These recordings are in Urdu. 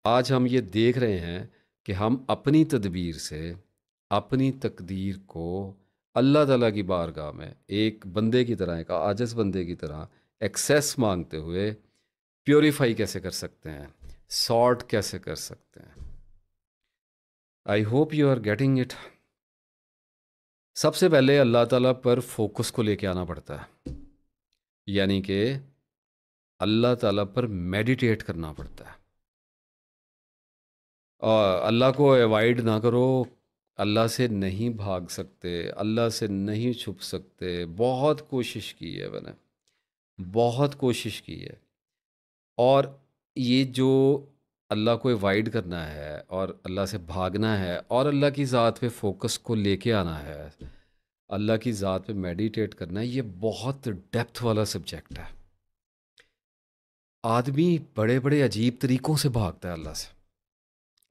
آج ہم یہ دیکھ رہے ہیں کہ ہم اپنی تدبیر سے اپنی تقدیر کو اللہ تعالیٰ کی بارگاہ میں ایک بندے کی طرح، ایک عاجز بندے کی طرح ایکسیس مانگتے ہوئے پیوریفائی کیسے کر سکتے ہیں، سارٹ کیسے کر سکتے ہیں۔ I hope you are getting it. سب سے پہلے اللہ تعالیٰ پر فوکس کو لے کے آنا پڑتا ہے، یعنی کہ اللہ تعالیٰ پر میڈیٹیٹ کرنا پڑتا ہے، اور اللہ کو ایوائڈ نہ کرو۔ اللہ سے نہیں بھاگ سکتے، اللہ سے نہیں چھپ سکتے۔ بہت کوشش کی ہے میں نے، بہت کوشش کی ہے، اور یہ جو اللہ کو ایوائڈ کرنا ہے اور اللہ سے بھاگنا ہے اور اللہ کی ذات پہ فوکس کو لے کے آنا ہے، اللہ کی ذات پہ میڈیٹیٹ کرنا ہے، یہ بہت ڈیپتھ والا سبجیکٹ ہے۔ آدمی بڑے بڑے عجیب طریقوں سے بھاگتا ہے اللہ سے،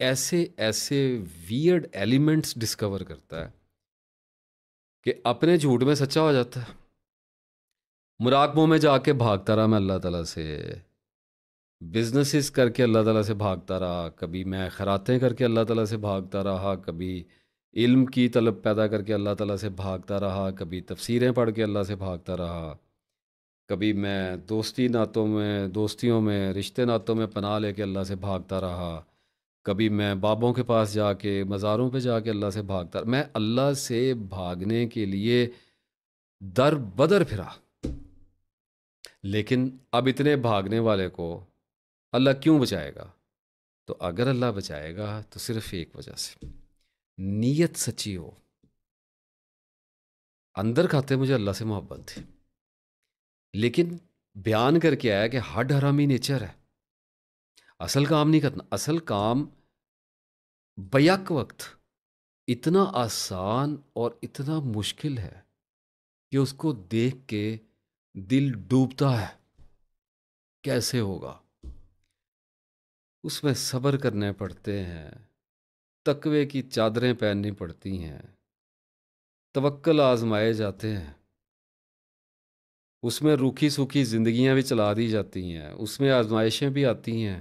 ایسے ایسے ویئرڈ ایلیمنٹس ڈسکور کرتا ہے کہ اپنے جھوٹ میں سچا ہو جاتا ہے۔ مراقبوں میں جا کے بھاگتا رہا میں اللہ تعالیٰ سے، بزنسز کر کے اللہ تعالیٰ سے بھاگتا رہا، کبھی میں خیراتیں کر کے اللہ تعالیٰ سے بھاگتا رہا، کبھی علم کی طلب پیدا کر کے اللہ تعالیٰ سے بھاگتا رہا، کبھی تفسیریں پڑھ کے اللہ سے بھاگتا رہا، کبھی میں دوستیوں میں رشتے ناتوں میں پناہ لے کے اللہ سے بھاگتا رہا، کبھی میں بابوں کے پاس جا کے مزاروں پہ جا کے اللہ سے بھاگتا رہا۔ میں اللہ سے بھاگنے کے لیے در بدر پھرا، لیکن اب اتنے بھاگنے والے کو اللہ کیوں بچائے گا؟ تو اگر اللہ بچائے گا تو صرف ایک وجہ سے، نیت سچی ہو۔ اندر کھاتے مجھے اللہ سے محبت تھی، لیکن بیان کر کے آیا کہ ہڈ حرامی نیچر ہے، اصل کام نہیں کرنا۔ اصل کام بیک وقت اتنا آسان اور اتنا مشکل ہے کہ اس کو دیکھ کے دل ڈوبتا ہے، کیسے ہوگا؟ اس میں صبر کرنے پڑتے ہیں، تقوی کی چادریں پہننی پڑتی ہیں، توکل آزمائے جاتے ہیں، اس میں روکھی سوکھی زندگیاں بھی چلا دی جاتی ہیں، اس میں آزمائشیں بھی آتی ہیں،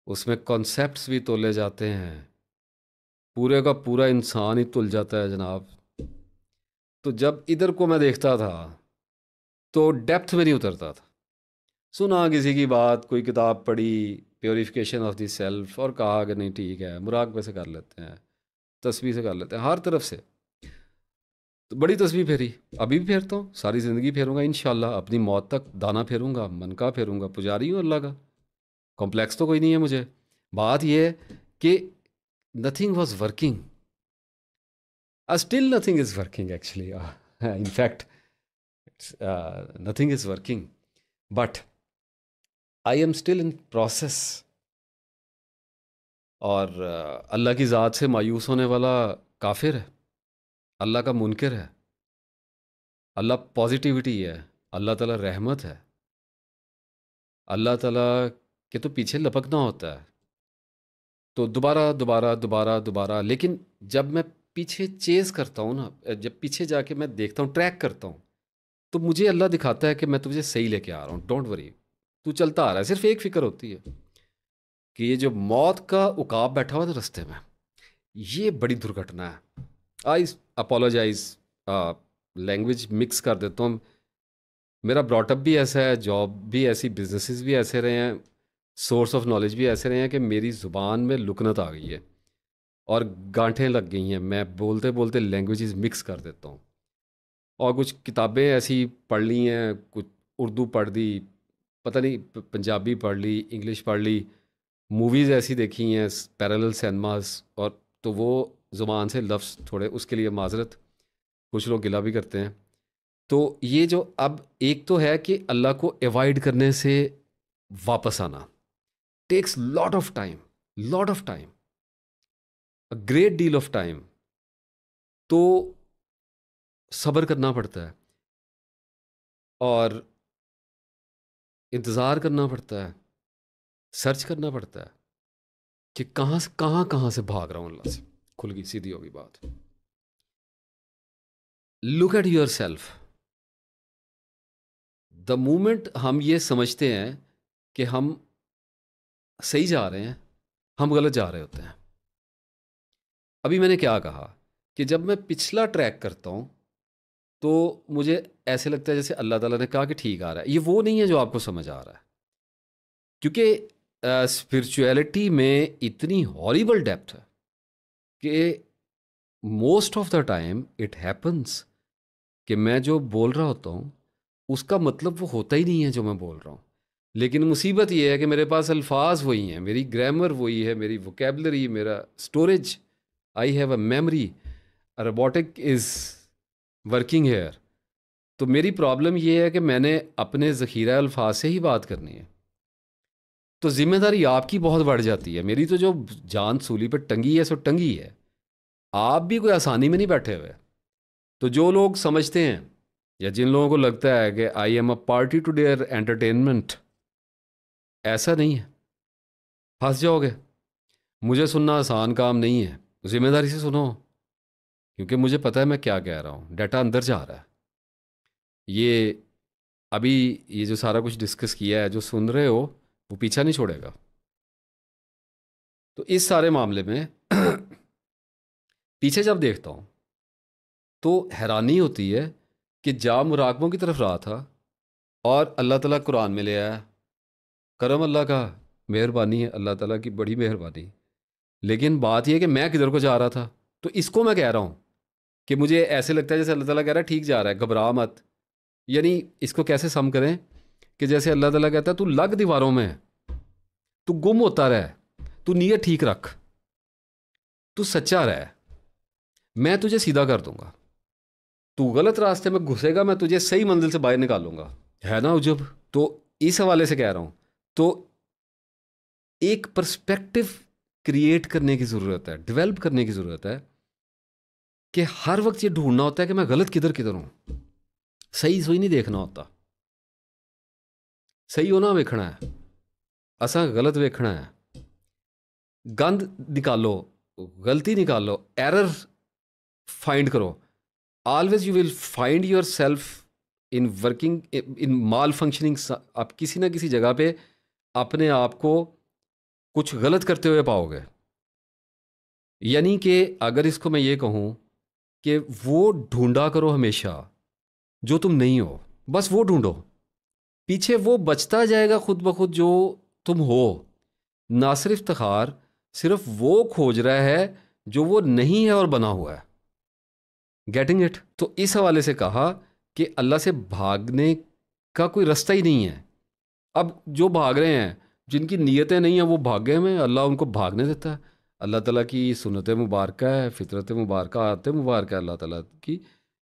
اس میں کانسیپٹس بھی تولے جاتے ہیں، پورے کا پورا انسان ہی تل جاتا ہے جناب۔ تو جب ادھر کو میں دیکھتا تھا تو ڈیپتھ میں نہیں اترتا تھا، سنا کسی کی بات، کوئی کتاب پڑھی پیوریفیکیشن آف دی سیلف، اور کہا کہ نہیں ٹھیک ہے، مراقبے سے کر لیتے ہیں، تسبیح سے کر لیتے ہیں، ہر طرف سے۔ تو بڑی تسبیح پھیری، ابھی بھی پھیرتا ہوں، ساری زندگی پھیروں گا انشاءاللہ، اپنی موت تک دانا پھیروں گا، من کا پھیروں گا، پجاری ہوں اللہ کا، کمپلیکس تو کوئی نہیں ہے مجھے۔ بات یہ ہے کہ nothing was working, still nothing is working actually, in fact nothing is working, but I am still in process. اور اللہ کی ذات سے مایوس ہونے والا کافر ہے، اللہ کا منکر ہے۔ اللہ پازیٹیوٹی ہے، اللہ تعالیٰ رحمت ہے، اللہ تعالیٰ کے تو پیچھے لپکنا ہوتا ہے، تو دوبارہ دوبارہ دوبارہ دوبارہ۔ لیکن جب میں پیچھے چیز کرتا ہوں نا، جب پیچھے جا کے میں دیکھتا ہوں، ٹریک کرتا ہوں، تو مجھے اللہ دکھاتا ہے کہ میں تجھے صحیح لے کے آ رہا ہوں، ڈونٹ وری، تو چلتا آ رہا ہے۔ صرف ایک فکر ہوتی ہے کہ یہ جو موت کا عقاب بیٹھا ہوا تھا رستے میں، یہ بڑی درگھٹنا ہے۔ آئی اپولوجائز، لینگویج مکس کر دیتا ہوں، میرا براٹ اپ بھی ایسا ہے، جاب بھی ایسی، بزنسز بھی ایسے رہے ہیں، سورس آف نالج بھی ایسے رہے ہیں کہ میری زبان میں لکنت آ گئی ہے اور گانٹھیں لگ گئی ہیں، میں بولتے بولتے لینگویجز مکس کر دیتا ہوں۔ اور کچھ کتابیں ایسی پڑھ لی ہیں، کچھ اردو پڑھ دی، پتہ نہیں پنجابی پڑھ لی، انگلش پڑھ لی، موویز ایسی دیکھی ہیں پیرالل سینماز، اور تو وہ زبان سے لفظ تھوڑے، اس کے لیے معذرت، کچھ لوگ گلہ بھی کرتے ہیں۔ تو یہ جو اب ایک تو ہے کہ اللہ کو ایوائڈ کرنے سے واپس آنا takes lot of time, lot of time, great deal of time, تو صبر کرنا پڑتا ہے اور انتظار کرنا پڑتا ہے، سرچ کرنا پڑتا ہے کہ کہاں سے کہاں سے بھاگ رہا ہوں اللہ سے۔ کھل گئی، سیدھی ہوگی بات۔ Look at yourself, the moment ہم یہ سمجھتے ہیں کہ ہم صحیح جا رہے ہیں، ہم غلط جا رہے ہوتے ہیں۔ ابھی میں نے کیا کہا کہ جب میں پچھلا ٹریک کرتا ہوں تو مجھے ایسے لگتا ہے جیسے اللہ تعالیٰ نے کہا کہ ٹھیک آ رہا ہے، یہ وہ نہیں ہے جو آپ کو سمجھ آ رہا ہے، کیونکہ اسپرچویلٹی میں اتنی ہاریبل ڈیپتھ ہے کہ most of the time it happens کہ میں جو بول رہا ہوتا ہوں اس کا مطلب وہ ہوتا ہی نہیں ہے جو میں بول رہا ہوں، لیکن مصیبت یہ ہے کہ میرے پاس الفاظ وہی ہیں، میری گرامر وہی ہے، میری ووکیبلری، میرا storage, I have a memory, robotic is working hair. تو میری پرابلم یہ ہے کہ میں نے اپنے ذخیرہ الفاظ سے ہی بات کرنی ہے، تو ذمہ داری آپ کی بہت بڑھ جاتی ہے۔ میری تو جو جان سولی پہ ٹنگی ہے سو ٹنگی ہے، آپ بھی کوئی آسانی میں نہیں بیٹھے ہوئے۔ تو جو لوگ سمجھتے ہیں یا جن لوگوں کو لگتا ہے کہ I am a party to dear entertainment, ایسا نہیں ہے، پھنس جاؤ گے۔ مجھے سننا آسان کام نہیں ہے، ذمہ داری سے سنو، کیونکہ مجھے پتہ ہے میں کیا کہہ رہا ہوں، ڈیٹا اندر جا رہا ہے۔ یہ ابھی یہ جو سارا کچھ ڈسکس کیا ہے، جو سن رہے ہو وہ پیچھا نہیں چھوڑے گا۔ تو اس سارے معاملے میں پیچھے جب دیکھتا ہوں تو حیرانی ہوتی ہے کہ جا مراقبوں کی طرف رہا تھا اور اللہ تعالیٰ قرآن میں لے آیا، کرم اللہ کا، مہربانی ہے اللہ تعالیٰ کی، بڑی مہربانی۔ لیکن بات یہ ہے کہ میں کدھر کو جا رہا تھا، تو اس کو میں کہہ رہا ہوں کہ مجھے ایسے لگتا ہے جیسے اللہ تعالیٰ کہہ رہا ہے ٹھیک جا رہا ہے، گھبرا مت۔ یعنی اس کو کیسے سم کریں کہ جیسے اللہ تعالیٰ کہتا ہے تو لگ دیواروں میں، تو گم ہوتا رہے، تو نیت ٹھیک رکھ، تو سچا رہے، میں تجھے سیدھا کر دوں گا۔ تو غلط راستے میں گھسے گا، میں تجھے صحیح منزل سے باہر نکالوں گا، ہے نا عجب؟ تو اس حوالے سے کہہ رہا ہوں، تو ایک پرسپیکٹو کریٹ کرنے کی ضرورت ہے، ڈیولپ کرنے کی ضرورت ہے، کہ ہر وقت یہ ڈھونڈنا ہوتا ہے کہ میں غلط کدھر ہوں، صحیح سوئی نہیں دیکھنا ہوتا، صحیح ہونا ویکھنا ہے، اساں غلط ویکھنا ہے۔ گند نکالو، غلطی نکالو، ایرر فائنڈ کرو، always you will find your self in working in mall functioning. آپ کسی نہ کسی جگہ پہ اپنے آپ کو کچھ غلط کرتے ہوئے پاؤ گے۔ یعنی کہ اگر اس کو میں یہ کہوں کہ وہ ڈھونڈا کرو ہمیشہ جو تم نہیں ہو، بس وہ ڈھونڈو، پیچھے وہ بچتا جائے گا خود بخود جو تم ہو۔ ناصر افتخار صرف وہ کھوج رہا ہے جو وہ نہیں ہے اور بنا ہوا ہے، گیٹنگ اٹ؟ تو اس حوالے سے کہا کہ اللہ سے بھاگنے کا کوئی رستہ ہی نہیں ہے۔ اب جو بھاگ رہے ہیں، جن کی نیتیں نہیں ہیں، وہ بھاگے میں، اللہ ان کو بھاگنے دیتا ہے۔ اللہ تعالیٰ کی سنت مبارکہ ہے، فطرت مبارکہ، عادت مبارکہ ہے اللہ تعالیٰ کی،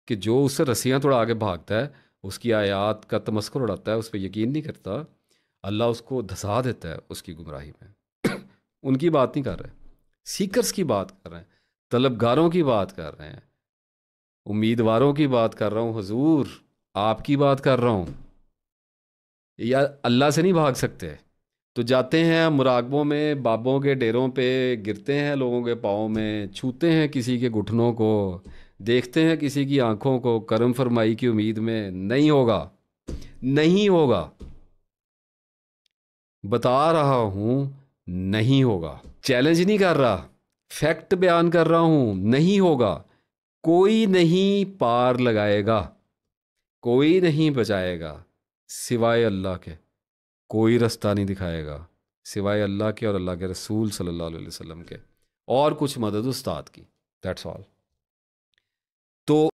کہ جو اس سے رسیاں توڑا کے بھاگتا ہے، اس کی آیات کا تمسخر اڑاتا ہے، اس پہ یقین نہیں کرتا، اللہ اس کو دھسا دیتا ہے اس کی گمراہی میں۔ ان کی بات نہیں کر رہے، سیکرز کی بات کر رہے ہیں، طلبگاروں کی بات کر رہے ہیں، امیدواروں کی بات کر رہا ہوں، حضور آپ کی بات کر رہا ہوں۔ یا اللہ سے نہیں بھاگ سکتے تو جاتے ہیں مراقبوں میں، بابوں کے ڈیروں پہ، گرتے ہیں لوگوں کے پاؤں میں، چھوتے ہیں کسی کے گھٹنوں کو، دیکھتے ہیں کسی کی آنکھوں کو، کرم فرمائی کی امید میں۔ نہیں ہوگا، نہیں ہوگا، بتا رہا ہوں نہیں ہوگا، چیلنج نہیں کر رہا، فیکٹ بیان کر رہا ہوں، نہیں ہوگا۔ کوئی نہیں پار لگائے گا، کوئی نہیں بچائے گا سوائے اللہ کے، کوئی رستہ نہیں دکھائے گا سوائے اللہ کے اور اللہ کے رسول صلی اللہ علیہ وسلم کے، اور کچھ مدد استاد کی، دیٹس آل۔ تو